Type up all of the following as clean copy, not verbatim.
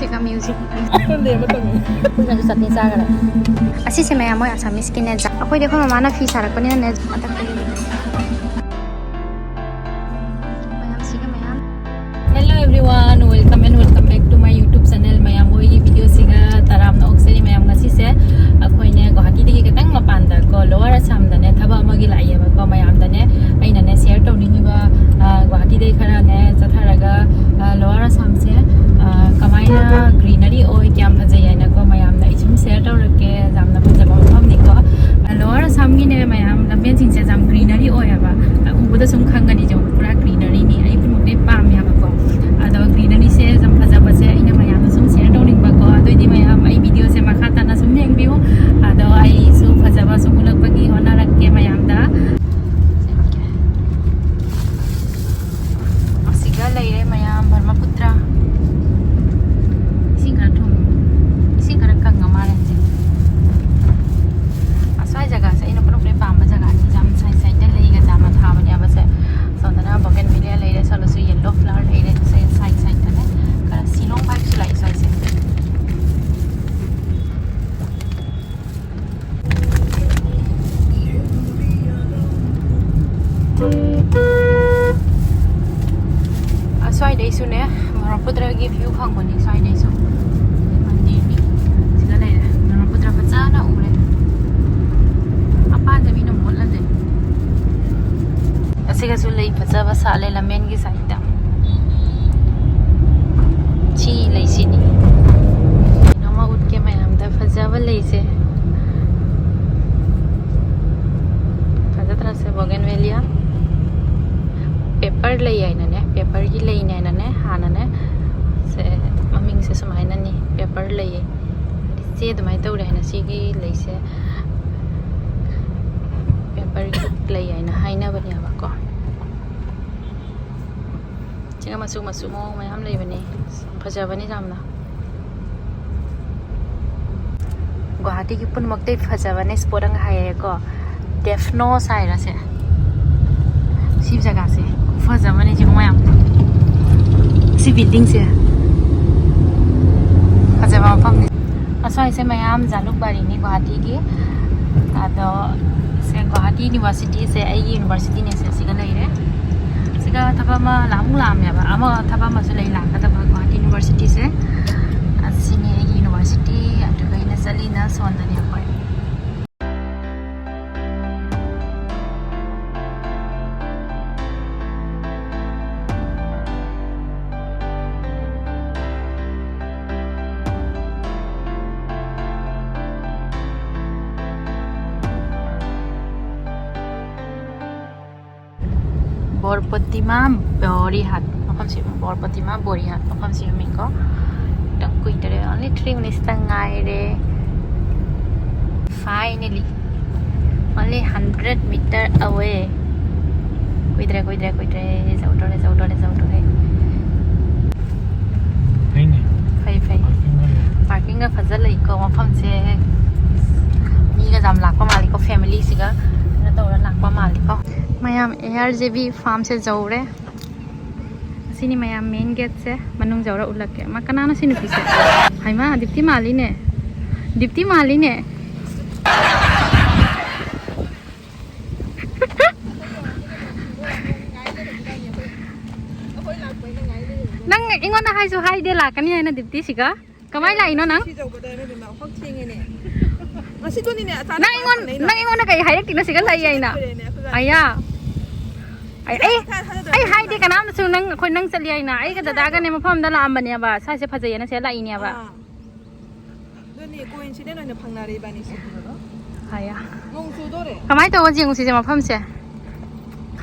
Siga music. Nag usap ni Sarah. Asi si Maya mo asa miskin na. Ako di ko mamana fee Sarah ko niya na atak ko. Mayam siga mayam. Hello everyone, welcome back to my YouTube channel. Mayam mo ये video siga taram na okseni mayam ngasi se akhoi ne Guwahati degi katang mapanda ko lower assam da ne thaba amagi lai ba ko mayam da ne aina ne share tawning ba Guwahati dei khara ne chatharaga lower assam se kamaina greenery oi kyam phajai aina ko mayam da isum share tawrake jamna phajaba mafam ni ko lower assam gi ne mayam da ben sing se jam greenery oi ba ubuda sum khangani jom pura greenery ni ai pun ne pam ya ba ko ado greenery se jam phajaba se aina mayam da sum share tawning ba ko ado di mayam ai video se makha ta na sum yeng biu ado ai su phajaba sum ulak pagi hona rakke mayam da asiga lai re mayam barma putra ising kar kang ngamare je asai jaga se ino pro pam ba jaga ni jam sai sai de lai ga jama tha ba ya ba se sondana bogen milia lai re salo su yellow flower lai re se sai sai ta ne kar silong bai su lai sai se asai dei su ne Maraputra gi view khang bani sai dei su mandir ni sila lai Maraputra pachana ure apa jami no bolan de asiga su lai pachaba sale lamen gi sai ta chi lai sini nama ut ke mayam da pachaba lai se pachatra se bougainvillea paper lai aina ne paper gi lai na ne hana ne se maming se samai na ni paper lai se dumai tau re na si gi lai se paper lai aina haina bani ba ko chinga masu mo mayam lai bani phaja bani jamna Guwahati ki pun makte phaja bani spot ang haye ko defno sai ra se si jaga se phaja bani ji mayam si building se Fajaba Mafam ni asai se mayam jaluk bari ni Guwahati gi ado se Guwahati University se ai university ne se siga lai re siga thaba ma lam ya ba ama thaba ma su lai la ka thaba Guwahati University se asini ai university atu kai na salina sondani ko Borpatima Borihat mafam si Borpatima Borihat mafam si mi ko tang kui tare only 3 minutes tang ngai re finally only 100 meter away kui tare zau tore fai parking ga phajal lai ko mafam se mi ga jam lak pa mali ko family siga na tawra lak pa mali ko mayam ARJB farm se jaure sini mayam main gate se manung jaura ulak ke makana na sinu pise haima dipti mali ne nang ingon na hai su hai de la kan na dipti siga kamai lai no nang nang ingon na kai hai tik na siga lai ai na aya ai hai de kanam su nang khoi nang chali ai na ai ga dada ga ne mafam da la am bani ba sai se phajai na se lai ni ba doni coincident na phangna re bani se aya nong su do re kamai to jing si se mafam se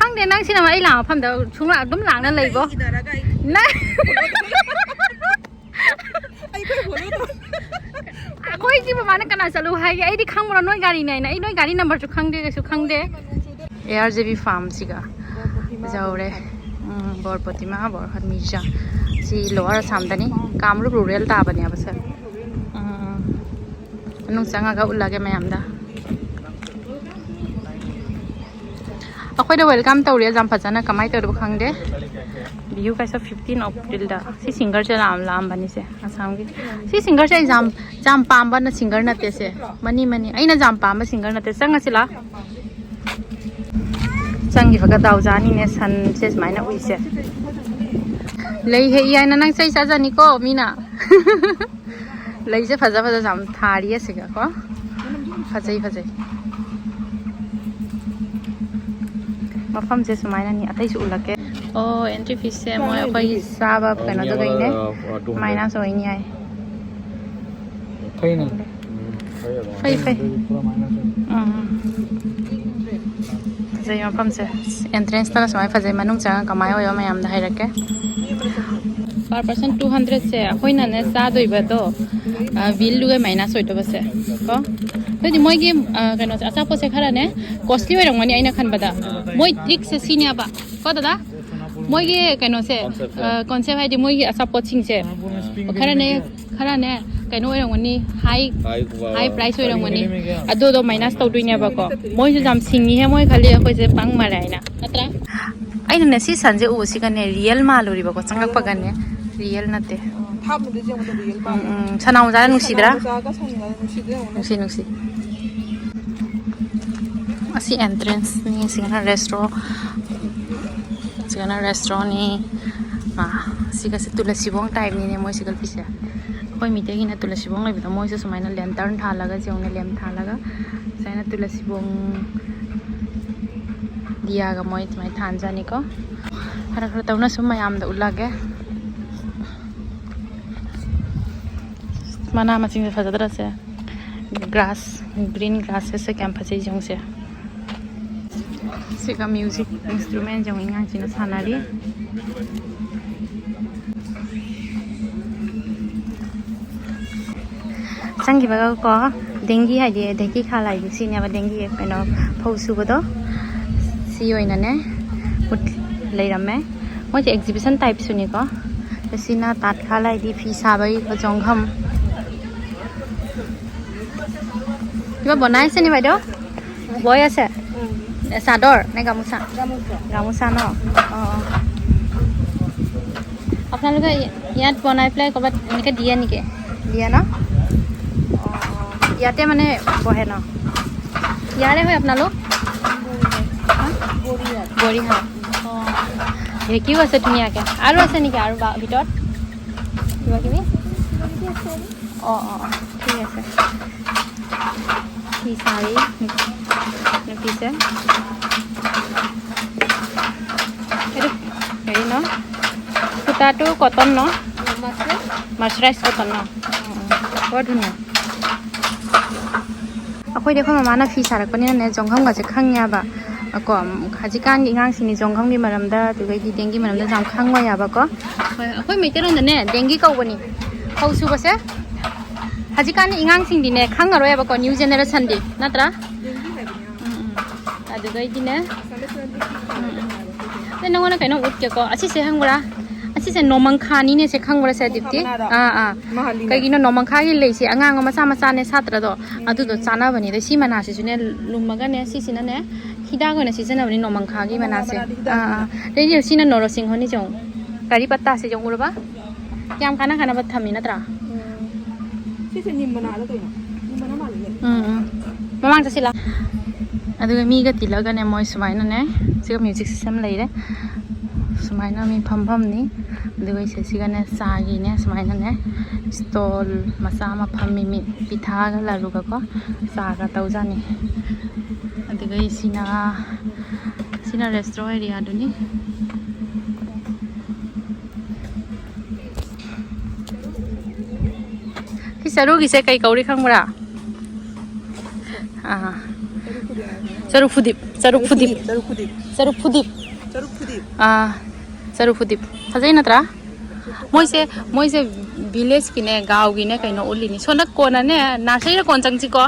khang de nang sina ai la mafam da chung la dum lang na lai bo na ai ko bolo to koi ji ba mana kana chalu hai ai di khang mora noi gari nai na ai noi gari number chu khang de su khang de ARJB farm siga jaure Borpatima Borhat Mirza si lower assam dani Kamrup rural ta bani aba sir anung changa ga ulage mayam da akhoi da welcome tawre jam phajana kamai tor khang de view kaisa 15 April da si singer che lam bani se assam gi si singer che jam pam ban singer na te se mani aina jam pam ba singer na te sang asila sangi faga daw jani ne san se maina ui se lei he ya na nang sai sa jani ko mina lei se faja jam thari ase ga ko fajai mafam se sumaina ni atai su ulake oh entry fees se moi khoi saba kana do gaine minus hoini ai phai na phai jai mafam se entrance ta samai fajai manung changa kamai hoyo mayam da hairake per person 200 se hoina ne sa doiba to bill luge minus hoito base ko jadi moi ge kano asa po se khara ne costly hoirang mani aina khan bada moi trick se sinia ba ko dada moi ge kano se concept hai di moi ge asa po ching se khara ne kano hoirang mani high price hoirang mani ado do minus to duine ba ko moi ju jam singi he moi khali khoi se pang marai na natra aina ne si sanje u si kan ne real maluri ba ko changak pa gan ne real nate sanau jara nusidra nusi asi entrance ni singana restaurant ni siga se tulasi bong type ni ne moi sigal pisa koi mite gi na tulasi bong lai moi se sumaina lantern thalaga jeone lem thalaga saina tulasi bong dia ga moi mai than jani ko hara khara tauna sum mayam da ulage mana macing se fajadra se grass green grass se camp se jong se sika music instrument jong ingang china sanari sangi baga ko dengi hai de dengi khala di sini aba dengi kano phausu bodo si oina ne ut leirame mo je exhibition type suni ko sina tat khala di phi sabai ko jongham কিবা বনাইছে নি বাইদেউ বয় আছে চাদৰ নে গামোচা ন আপোনালোকে ইয়াত বনাই পেলাই ক'ৰবাত এনেকৈ দিয়ে নেকি দিয়ে ন ইয়াতে মানে বহে ন ইয়াৰে হয় আপোনালোক বৰিহাট ঢেঁকিও আছে ধুনীয়াকৈ আৰু আছে নেকি আৰু ভিতৰত কিবা কিবি ঠিক আছে কি শাড়ি পিছে এইটো হেৰি ন সূতাটো কটন ন মাৰ্চাৰাইজ কটন ন বৰ ধুনীয়া ꯑꯩꯈꯣꯏꯗꯤ ꯑꯩꯈꯣꯏ ꯃꯃꯥꯅ ꯐꯤ ꯁꯥꯔꯛꯄꯅꯤꯅꯅꯦ ꯖꯣꯡꯈꯝꯒꯁꯦ ꯈꯪꯉꯦꯕ ꯀꯣ ꯍꯧꯖꯤꯛꯀꯥꯟꯒꯤ ꯑꯉꯥꯡꯁꯤꯡꯅꯤ ꯖꯣꯡꯈꯝꯒꯤ ꯃꯔꯝꯗ ꯑꯗꯨꯒꯩꯗꯤ ꯗꯦꯡꯒꯤ ꯃꯔꯝꯗ ꯌꯥꯝ ꯈꯪꯉꯣꯏꯌꯦꯕꯀꯣ ꯑꯩꯈꯣꯏ ꯃꯩꯇꯩꯂꯣꯟꯗꯅꯦ ꯗꯦꯡꯒꯤ ꯀꯧꯕꯅꯤ ꯐꯧ ꯁꯨꯕꯁꯦ hajikani ingang sing dine khangaro ya bako new generation di natra adugai dine ne nangona kaino utke ko asi se hangura asi se nomang khani ne se khangura se dipti kai gino nomang kha gi leisi angang ma sa ne satra do adu do chana bani de si mana se june lumaga ne si sina ne hida go ne si jana bani nomang kha gi mana se de ji sina noro sing honi jong kari patta se jong urba kyam khana bat thami natra mamang sila aduga mi ga tilaga ne moi sumaina ne siga music system leire sumaina mi pham ni aduga se siga ne sagi ne sumaina ne stall masa ma phammi mi pitha ga laru ga ko saga taujani aduga sina restaurant area duni Saru gise kai kauri khangra saru fudip sajai natra moise village kine gaw gine kaino ulini sonak kona ne nursery ra kon changchi ko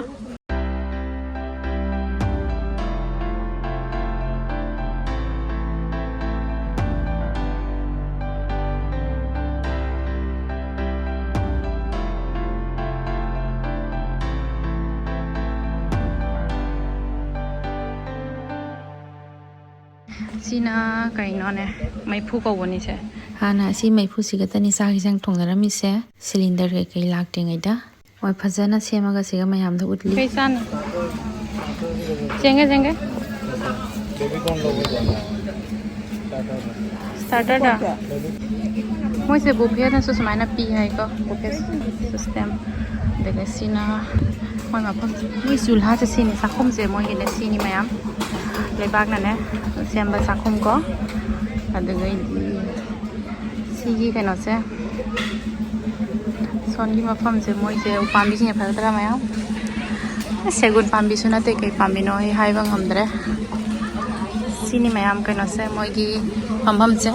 si ꯑꯁꯤꯅ ꯀꯩꯅꯣꯅꯦ ꯃꯩꯐꯨ ꯀꯧꯕꯅꯤꯁꯦ ꯍꯥꯟꯅ ꯑꯁꯤ ꯃꯩꯐꯨꯁꯤꯒ ꯇꯅꯤ ꯆꯥꯛ ꯏꯟꯁꯥꯡ ꯊꯣꯡꯅꯔꯝꯃꯤꯁꯦ cylinder ꯀꯩꯀꯩ ꯂꯥꯛꯇ꯭ꯔꯤꯉꯩꯗ ꯃꯣꯏ ꯐꯖꯅ ꯁꯦꯝꯃꯒ ꯁꯤꯒ ꯃꯌꯥꯝꯗ ꯎꯠꯂꯤ ꯀꯩ ꯆꯥꯅꯤ ꯆꯦꯡꯒꯦ स्टार्टर मोसे बुफे ना सुसमाना पी है को बुफे सिस्टम देखे सीना मोय मफम मोय चूल्हा से सीनी साखुम से मोय गेने सीनी मयाम लेबाग ना ने सेम्बा साखुम को अदगै सीगी कनो से सोनगी मफम से मोय से उपाम्बी से फरतरा मयाम सेगुन पाम्बी सुना ते कई पाम्बी नो हाय बंग हमदरे सीनी मयाम कनो से मोय की फमफम से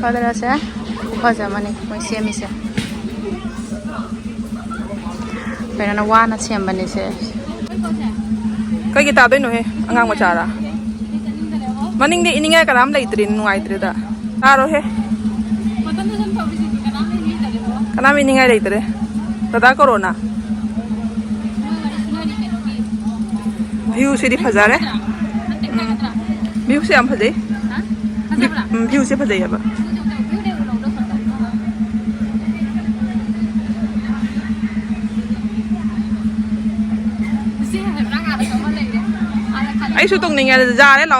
फदरा से फजा मने मोय सेमी से पेना वाना सेम बने से कई गिता दोइनो हे अंगांग मचारा मनिंग दे इनिंगा कराम लेइत्रि नुआइत्रिदा आरो हे कनाम इनिंगा लेइत्रे तदा कोरोना व्यू से फजारे व्यू से हम फजे व्यू से फजे अब आई शूटिंग नहीं है जा रहे लो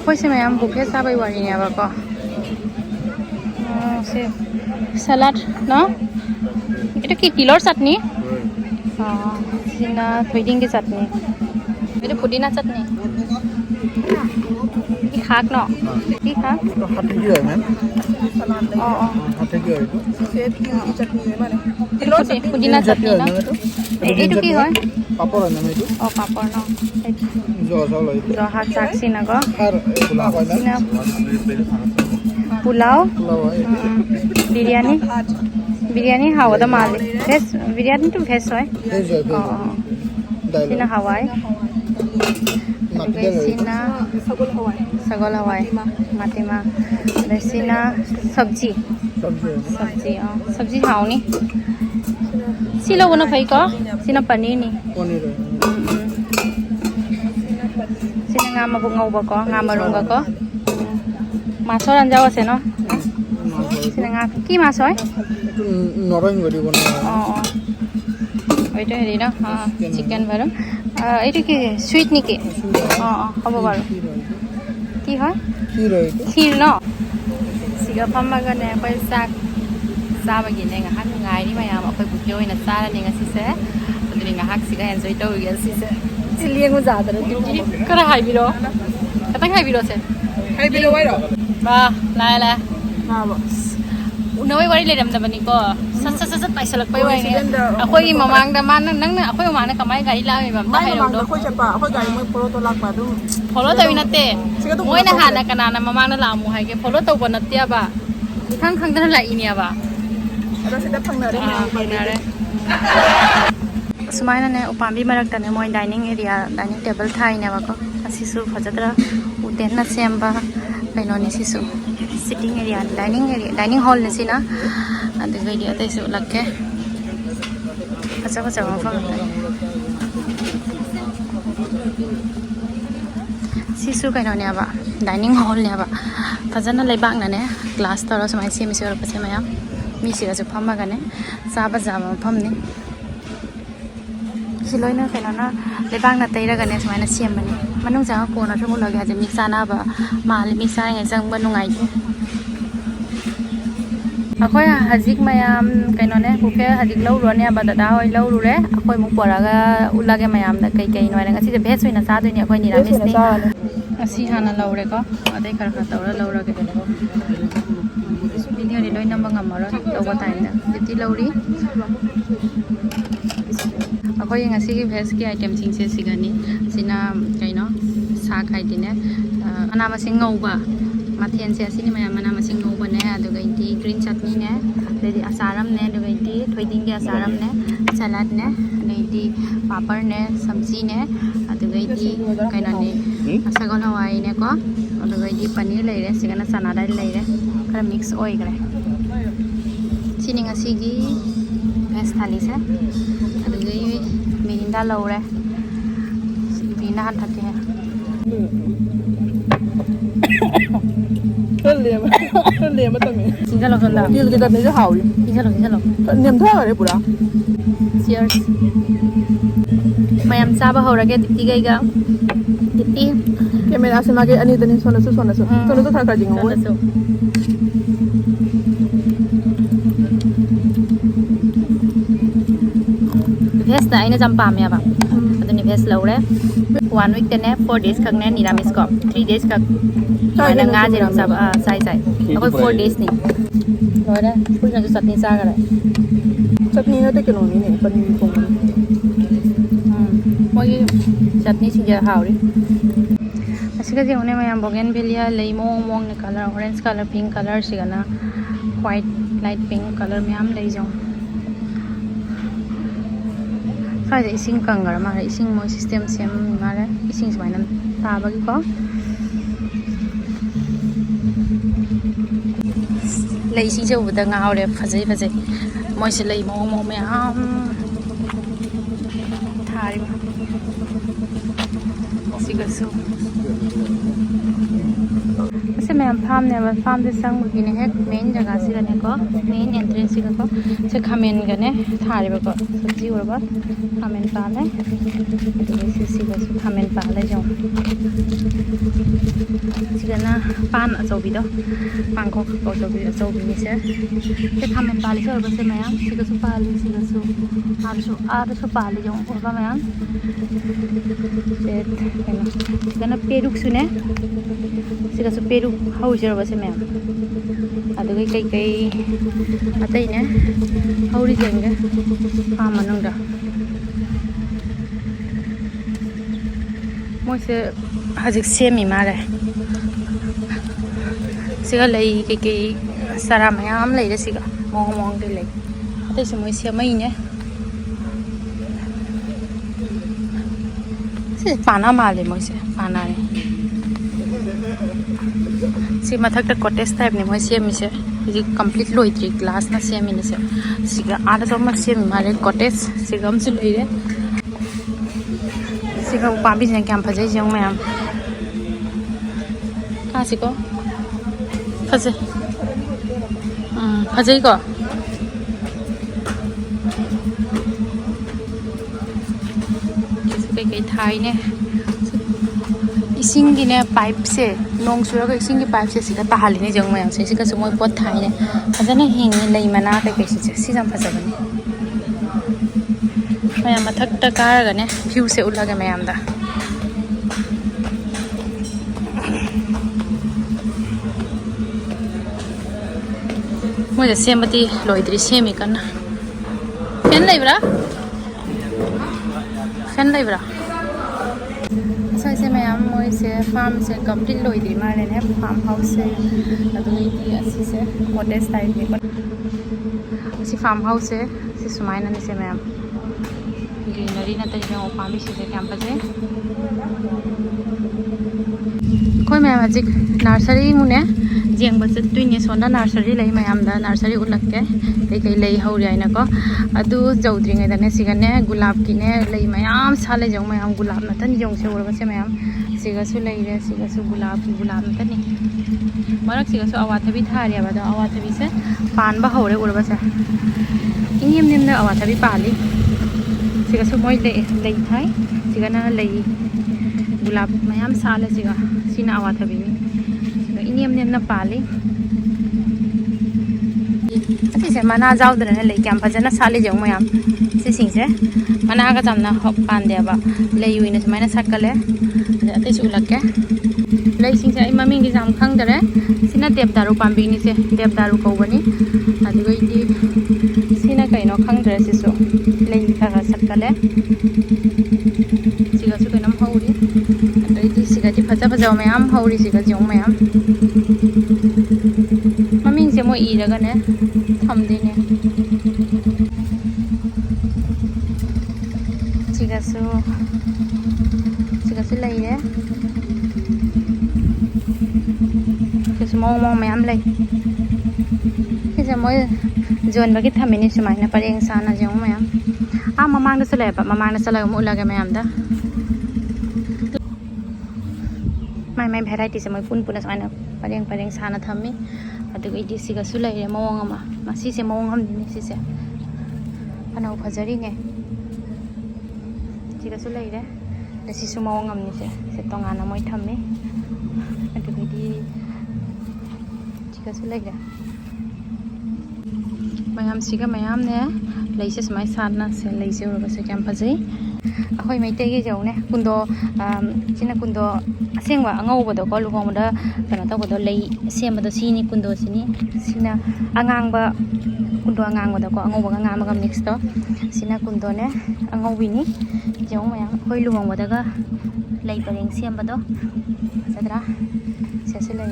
कोई से मैं हम बुफे साबै वाली ने अब को से सलाद ना এটা কি তিলৰ চাটনি সিনা থৈডিংকি চাটনি এটা পুদিনা চাটনি কি শাক ন কি শাক हाथे की है मैम हाथे की है से की चटनी है माने তিলৰ পুদিনা চাটনি না এইটো কি হয় पापड़ है ना एटू पापड़ न जो जो लई जो हाक साग सिना ग खार पुलाव है ना पुलाव पुलाव है बिरयानी बिरयानी हावदा माले भेज बिरयानी तो भेज है भेज सिना हवाई सिना सगोल हवाई माटीमा सिना सब्जी सब्जी सब्जी हाउनी सिलो बनो भाई को सिना पनीर नी पनीर सिना ngam mabuk ngau ko ngam marung ko masor anjau ase no sina ngam ki mas hoy নরম গরি বনা ওইটা হেৰি ন চিকেন বাৰু এইটো কি সুইট নেকি হ'ব বাৰু কি হয় ক্ষীৰ ন siga phammaga ne pai sak sabagi ne nga hak ngai ni mayam apai buke oina sara ne nga sise adri nga hak siga enjoy to ya sise siliengu jadara duty kara haibiro katang haibiro se haibiro wai ro ba la ha ba unawai wari le dam da bani ko sat pai salak pai wai ne akoi mamang da man nang na akoi mamang na kamai gari la me bam ta hai ro do akoi chapa akoi gari moi photo to lak ba du follow tawi natte moi na hana kana na mamang na la mu hai ge follow to ba natte ba khang khang da la ini ba ada sida phangnare सुमायना ने उपाम्बी मरक्ता ने मोय dining area dining table थाई ने बाको असिसु फजदरा उतेन ना सेम्बा कैनो नि सिसु सिटिंग एरिया डाइनिंग हॉल ने सिना अद वीडियो तेसु लक्के फजा मफम सिसु कैनो ने बा डाइनिंग हॉल ने बा फजना लेबाक ने ग्लास तरो समाय सेमि सेर पसे माया मी सिगा जो फम्मा गने साबा जामा फम ने सिलोइना कैना लेबाक ना तैरगने सुमायना सेमबने मनुंग जा कोना सु मुलगे हाजे मिक्स आनाबा माले मिक्स आंगे जंग बनुंगाइ अखोय हजिक मयाम कैनोने बुफे हजिक लौरोने बा दादा होय लौरुरे अखोय मु परागा उलागे मयाम दा कै कै नोय ngasi je भेज होइना सादोइने अखोय निरामिस ने असि हाना लौरे को अदै खरखा तौरा लौरगे वीडियो रि लोइ नम्बर ngमरो तौबा ताइना जति लौरी अखोय ngasi की भेज की आइटम सिंग से सिगानी सिना कैनो सा खाइदिने अना मसिंग ngौबा माथेन से असि नि मया मना मसिंग ngौबा ने अदुगा इति ग्रीन चटनी ने लेदि असारम ने अदुगा इति थोइदिंग के असारम ने सलाद ने लेदि पापड़ ने सब्जी ने अदुगा इति कैनो ने सगोल हवाई ने को अदुगा इति पनीर लेरे सिगाना सना दाल लेरे खरा मिक्स ओइग्रे सिनि ngasi की ꯚꯦꯖ ꯊꯥꯂꯤꯁꯦ ꯑꯗꯨꯗꯒꯤ ꯃꯤꯔꯤꯟꯗꯥ ꯂꯧꯔꯦ ꯕꯤꯅ ꯍꯟꯊꯛꯀꯦ ꯂꯦꯝꯕ ꯇꯝꯃꯦ ꯆꯤꯡꯖꯜꯂꯣ ꯁꯣꯝꯗ ꯇꯤꯜꯒꯤ ꯆꯠꯅꯤꯁꯨ ꯍꯥꯎꯔꯤ ꯆꯤꯡꯖꯜꯂꯣ ꯅꯦꯝꯊꯈꯔꯦ ꯄꯨꯔꯥ Cheers. mayam chaba horage dipti gaiga dipti camera se mage ani dani sona su thar kar jingo sona su vest aina jam pam ya ba aduni vest laure 1 week tene 4 days khak ne niramis ko 3 days khak mana nga je ram sab sai akoi 4 days ni lore pul na chutney cha gare chutney na te keno ni ne paneer thong moi chutney singa hauri asiga je one mayam bougainvillea lei mong ne color orange color pink color sigana white light pink color mayam lei jong sai de ising kangar ma ising moi system sem ma re ising smaina ta ba gi ko lei ising je uda nga haure phajai moi se lei mong mayam thari sigasu se मैं farm ने farm से संग गिने है main जगह से गने को मेन एंट्रेंस से को से खमेन गने थारे को सब्जी और बा खमेन पाले से सिगस खमेन पाले जो सिगना पान अचौबी दो पान को अचौबी नि से खमेन पाले से और बसे मैं सिगस पाले सिगस आरसो पाले जो और बा मैं से सिगना पेरुक सुने सिगस पेरुक haujerabase ma'am adugai kai atai ne hauri jenge farm manungda moise hajik semi mare siga lai kai sara mayam leire siga mong de lei atai se moi semai ne se pana male moise pana ne si mathak ta cottage type ne moi semi se ji complete loitri glass na semi ne se siga ada joma semi mare cottage sigam chu leire siga pambi jeng kyam phajai jong mayam ka siko phajai ko kai thai ne ising gi ne pipe se nong sura ga ising gi pipe se siga tahali ne jong mayam se siga sumoi pot thai ne ajana hing ne lei mana kai se si jam phajabani mayam mathak ta kar ga ne view se ulaga mayam da moi da semati loidri semi kana fan leibra sai se mayam moi se farm se complete loidri mare ne farm house se adui ti asi se cottage type ni si farm house se sumaina ne se mayam greenery na tari no pami se campus se koi mayam ajik nursery mune jeng ba se tuine sona nursery lei mayam da nursery ulakke kai lei hauri aina ko adu jaudri ngai da ne sigane gulab ki ne lei mayam sale jong mayam gulab na tan jong se urba se mayam siga su lei re siga su gulab na tan ni marak siga su awathabi thari aba da awathabi se pan ba haure urba se ingem nim na awathabi pali siga su moi lei thai siga na lei gulab mayam sale siga sina awathabi ni siga ingem nim na pali ati se mana jaw da ne lei kyam phajana sale jong mayam se sing se mana ga jamna hop pan de ba lei ui na smaina satkale ati su lakke lei sing se ai maming gi jam khang dare sina devdaru pambi ni se devdaru ko bani adi goi di sina kai no khang dare se so lei ka ga satkale siga su kai nam hauri adi di siga di phaja mayam hauri siga jong mayam maming se mo I daga ne tham de ne siga su lai re siga su mong mayam lai से मोय zone बगी थमिनी सुमाइना परेंग साना जों मयाम आ ममांग दस लेबा ममांग दस लगा मु लगा मयाम दा माय भेराइटी से मोय पुन पुन सुमाइना परेंग साना थमी अदुग इदि सिगा सु लैरे मवंग अमा मसी से मवंग हम दिनि सिसे अनौ फजरी ने सिगा सु लैरे दसि सु मवंग हम निसे से तंगाना मोय थमी अदुग इदि सिगा सु लैरे मैम सिगा मैम ने लैसे समाय साना से लैसे उरबा से क्याम फजै अखोय मैतेगी जौने कुंदो चिना कुंदो असेंगवा अंगौबदो को लुगोंबदा कना तबदो लै सेमबदो सिनी कुंदो सिनी सिना अंगांगबा कुंदो अंगांगबदो को अंगौबा अंगांगबा मिक्स तो सिना कुंदो ने अंगौबिनी जौ मैम अखोय लुगोंबदागा लै परेंग सेमबदो सदरा सेसे लै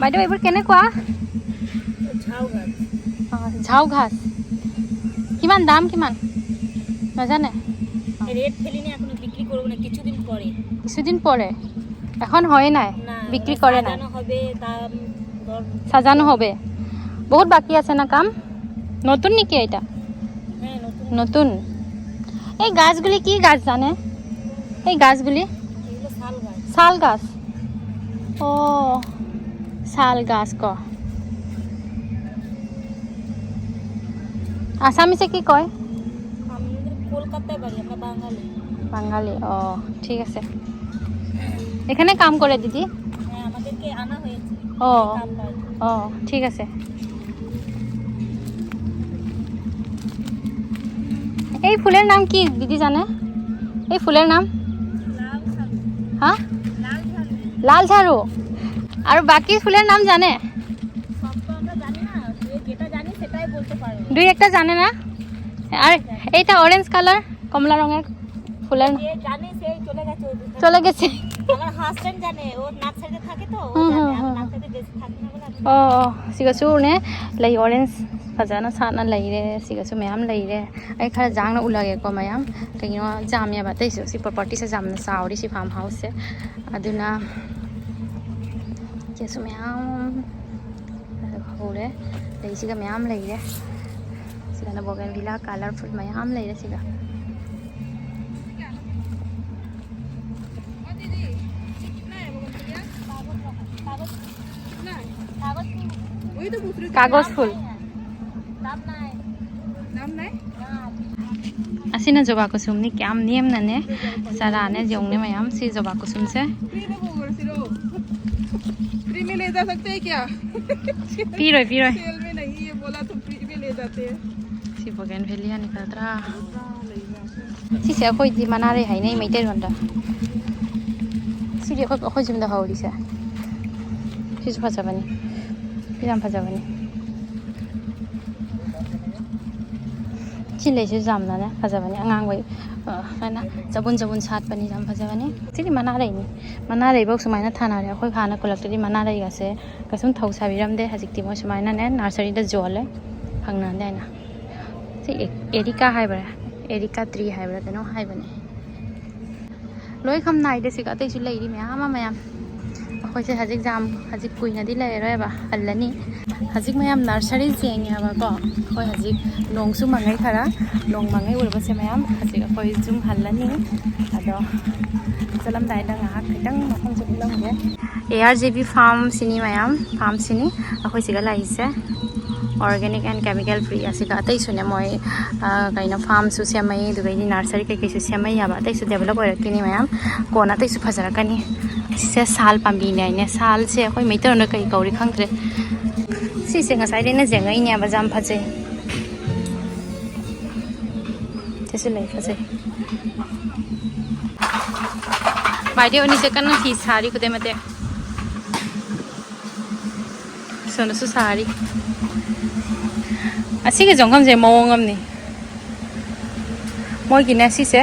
माइदो एबर केने कोआ झाउ घास किमान दाम किमान नजाने रेट फेलिने एखनो बिक्री करब ना কিছুদিন পরে এখন হয় নাই বিক্রি করে না সাজানো হবে দাম দর সাজানো হবে বহুত বাকি আছে না কাম নতুন নাকি এটা হ্যাঁ নতুন এই গাছগুলি কি গাছ জানে এই গাছগুলি এগুলো শাল গাছ শাল গাছ ও শাল গাছ ক আসামিসে কি কয় আমাদের কলকাতায় বাড়ি আমরা বাঙালি বাঙালি ও ঠিক আছে এখানে কাম করে দিদি হ্যাঁ আমাদেরকে আনা হয়েছে ও কাম পাই ও ঠিক আছে এই ফুলের নাম কি দিদি জানে এই ফুলের নাম লাল ঝাড়ু হ্যাঁ লাল ঝাড়ু লাল ঝাড়ু আর বাকি ফুলের নাম জানে সব তো আমরা জানি না যেটা জানি সেটাই বলতে পারবো দুই একটা জানে না আর এইটা অরেঞ্জ কালার কমলা রঙের ফুলের যে জানে সেই চলে গেছে চলে গেছে আমার হাজবেন্ড জানে ও নার্সারিতে থাকে তো ও জানে আমি নার্সারিতে বেশি থাকি না বলে ও সিগাসু নে লাই অরেঞ্জ फजाना साना लैरे सिगासु मैम लैरे आई खरा जांगना उलागे को मैम कइनो जामिया बातैसु सि प्रॉपर्टी से जामना साउरी सि फार्म हाउस से अदुना केसु मैम होरे लैसिगा मैम लैरे सिगाना बोगनविला कलरफुल मैम लैरे सिगा कागज फूल असिना जबा कुसुम नि क्याम नियम नने सराने जोंगने मैम सी जबा कुसुम से फ्री में ले जा सकते हैं क्या पीरोय सेल में नहीं ये बोला तो फ्री में ले जाते हैं सी बगन भेलिया निकलत्रा सी से कोई दि मना रे हाइ नै मैते रन्दा सी रे खोइ जुमदा हौरी से सी फजाबनी पिराम फजाबनी चिल्लेसु जामना फजाबनी आंगांगबै हैना जबुन सात पनि जाम फजाबनी सिरि मना रैनि मना रैबो सुमाइना थाना रे खोइ खाना कोलक्टरि मना रैगा से कसम थौ साबिरम दे हजिकति मो सुमाइना ने नर्सरी द जोले फंगना देना सि एरिका हाइबरा एरिका ट्री हाइबरा तनो हाइबनी लोइ खम नाइ दे सिगा तैसु लैरि म्याम म्याम अखोइ से हजिक जाम हजिक कुइना दि लैरैबा हल्लनी हजिक मैम नर्सरी जेंगे हबा को खोइ हजिक नोंसु मंगै खरा नोंग मंगै उरबा से मैम हजिक खोइ जुम हल्लनी अदो चलम दाइदा ngahak खितंग मखम से लंगे ARJB फार्म सिनी मैम फार्म सिनी अखोइ सिगा लाइसे organic and chemical free Asika तैसुने मोय काइना फार्म सु सेमै दुगैनि नर्सरी कै कैसु सेमै याबा तैसु डेभलप होरकिनि मैम कोना तैसु फजरकनि से साल पाम्बी ने साल से खोइ मैतरन कै कौरि खंगत्रे सिसे ngasai dena jengai nya ba jam phaje tese lai phaje baide oni se kan thi sari kude mate sono su sari asi ke jongam je mawangam ni moi gi na sise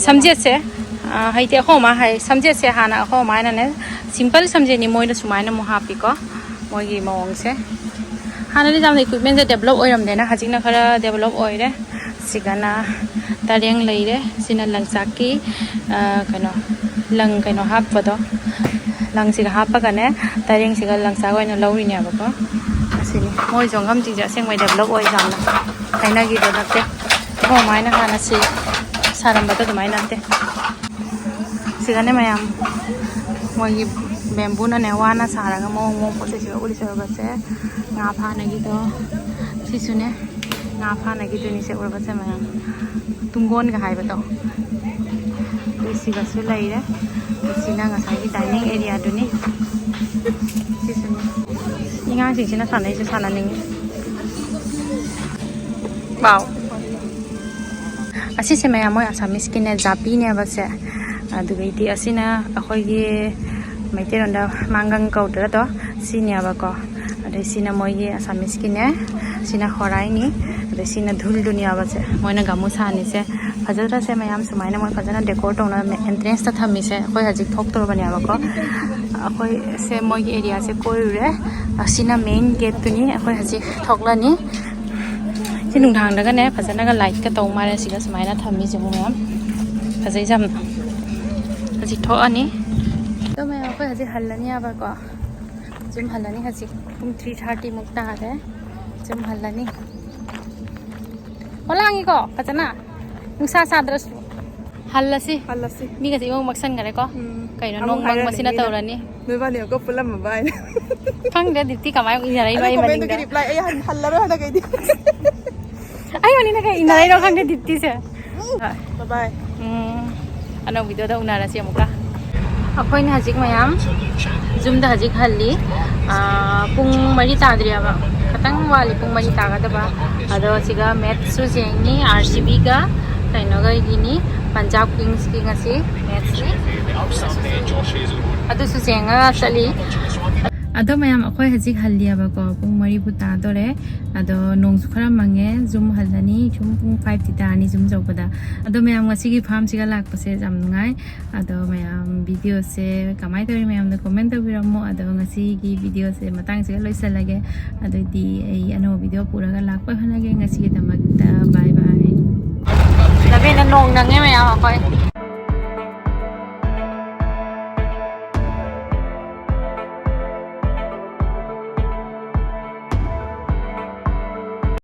samje se haite khoma hai samje se hana khoma na ne simple samje ni moi na sumaina mo happy ko moi gi mawang se हानाले जाम equipment से develop ओइरमदेना हजिकना खरा develop ओइरे सिगाना तारेंग लैरे सिना लंगसाकी कनो lung कनो हापदो lung सिगा हापगाने तारेंग सिगा लंगसा ओइना लौरिने बको sini moi jong ham ji ja seng mai develop oi jam na kaina gi do natte mo mai na hana si saram bata mai natte sigane mayam moi gi bamboo na ne wana sara ga mo mo po se uri se ba se nga pha na gi do si sune nga pha na gi do ni se ur ba se mayam tunggon ga hai ba to si ga su lai re si na nga sai gi dining area do ni si sune ingang sing sina sana se sana ning wow asi se mayam moi assamese ki ne japi ne ba se aduga iti asina akhoi gi maite ronda mangang kau dra to sinia ba ko ade sina moi gi assamese ki ne sina khorai ni ade sina dhul dunia ba se moina gamu sa ni se fajara se mayam sumaina moi fajana decor to na entrance ta thami se khoi haji thok to bania ba ko akhoi se moi gi area se koi re asina main gate tu ni akhoi haji thokla ni sinung thang daga ne fajana ga light ka to mare siga sumaina thami je mo fajai jam haji tho ani to me akhoi haji hallani aba ko jum hallani haji pung 3:30 muk ta re jum hallani olangi ko fajana nusa sadras hallasi mi ga jing maksan gare ko kaino nong mang masina tawrani noi ba ne ko pulam ma bai phang de dipti kamai ina rai bai comment ki reply ai hallaro hada kai di ai wani na kai ina rai ro khang de dipti se bye bye ano video da unara si amuka akhoi ni hajik mayam zoom da hajik halli pung mari tadriya ba katang wali pung mari taga da ba ado siga maths su jengni RJB ga kaino ga gini Punjab Kings ki ngasi maths ni ado su jenga sali ado mayam akhoi hajik halli ba ko pung mari buta dore ado nong su khara mange zoom halani chum pung 5 ti ta ni zoom jobada ado mayam ngasi gi farm siga lak pase jam ngai ado mayam video se kamai tori mayam da comment ta biramo ado ngasi gi video se matang siga loisa lage ado di ei ano video pura ga lak pa hanage ngasi gi tamak ta bye bye labe na nong nang nge mayam akhoi